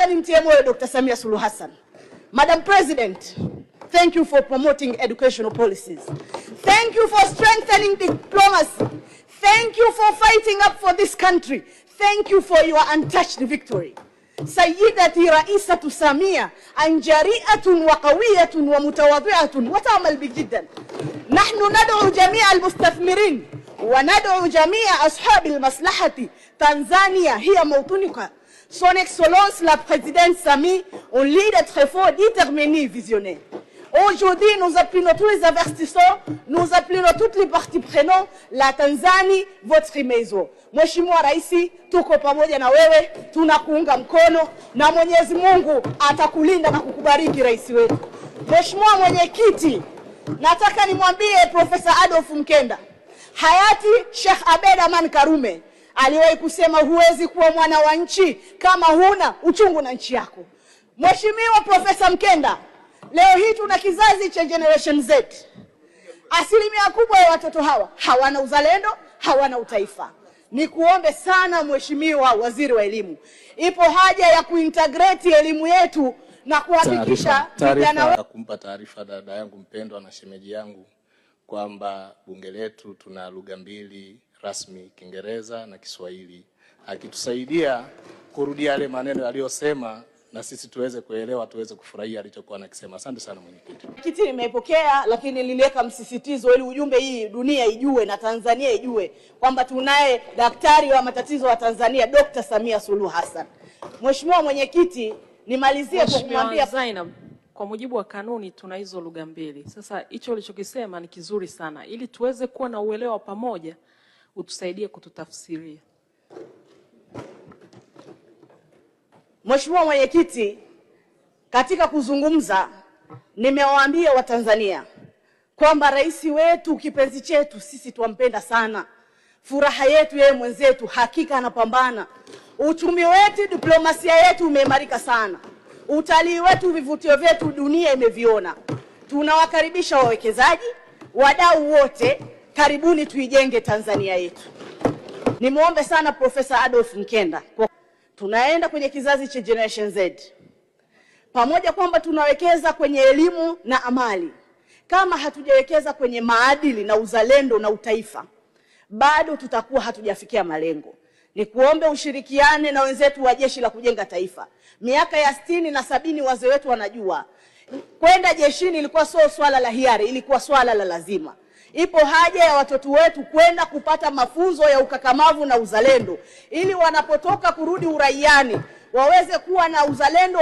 nimtie moyo Dr. Samia Suluhu Hassan. Madam President, thank you for promoting educational policies. Thank you for strengthening diplomacy. Thank you for fighting up for this country. Thank you for your untouched victory. سيدتي رئيسة سامية جريئة وقوية ومتواضعة وتعمل بجدا. نحن ندعو جميع المستثمرين وندعو جميع أصحاب المصلحة. تنزانيا هي موطنك. Son Excellence la Présidente Sami, un leader très fort, déterminé, visionnaire. Aujourd'hui, nous appelons tous les investisseurs, nous appelons toutes les parties prenantes, la Tanzanie, votre maison. Mheshimiwa Raisi, tuko pamoja na wewe, tunakuunga mkono na Mwenyezi Mungu atakulinda na kukubariki rais wetu. Mheshimiwa Mwenyekiti, nataka nimwambie Profesa Adolf Mkenda, hayati Sheikh Abeid Aman Karume aliwahi kusema huwezi kuwa mwana wa nchi kama huna uchungu na nchi yako. Mheshimiwa Profesa Mkenda, leo hii tuna kizazi cha Generation Z. Asilimia kubwa ya watoto hawa hawana uzalendo, hawana utaifa. Nikuombe sana Mheshimiwa Waziri wa Elimu, ipo haja ya kuintegrate elimu yetu na kuhakikisha vijana kumpa taarifa dada yangu mpendwa na shemeji yangu kwamba bunge letu tuna lugha mbili rasmi, Kiingereza na Kiswahili. Akitusaidia kurudia yale maneno aliyosema na sisi tuweze kuelewa, tuweze kufurahia alichokuwa anakisema. Asante sana mwenyekiti. Kiti nimepokea, lakini niliweka msisitizo ili ujumbe hii dunia ijue na Tanzania ijue kwamba tunaye daktari wa matatizo wa Tanzania, Dr. Samia Suluhu Hassan. Mheshimiwa mwenyekiti, nimalizie kwa kumwambia Zainab, kwa mujibu wa kanuni tuna hizo lugha mbili. Sasa hicho ulichokisema ni kizuri sana, ili tuweze kuwa na uelewa pamoja, utusaidie kututafsiria. Mheshimiwa mwenyekiti, katika kuzungumza nimewaambia Watanzania kwamba rais wetu kipenzi chetu sisi tuampenda sana. Furaha yetu yeye mwenzetu, hakika anapambana. Uchumi wetu, diplomasia yetu umeimarika sana. Utalii wetu, vivutio vyetu dunia imeviona. Tunawakaribisha wawekezaji, wadau wote, karibuni tuijenge Tanzania yetu. Nimuombe sana Profesa Adolf Mkenda. Tunaenda kwenye kizazi cha Generation Z. Pamoja kwamba tunawekeza kwenye elimu na amali, kama hatujawekeza kwenye maadili na uzalendo na utaifa, bado tutakuwa hatujafikia malengo. Nikuombe ushirikiane na wenzetu wa Jeshi la Kujenga Taifa. Miaka ya 60 na 70 wazee wetu wanajua kwenda jeshini ilikuwa sio swala la hiari, ilikuwa swala la lazima. Ipo haja ya watoto wetu kwenda kupata mafunzo ya ukakamavu na uzalendo, ili wanapotoka kurudi uraiani waweze kuwa na uzalendo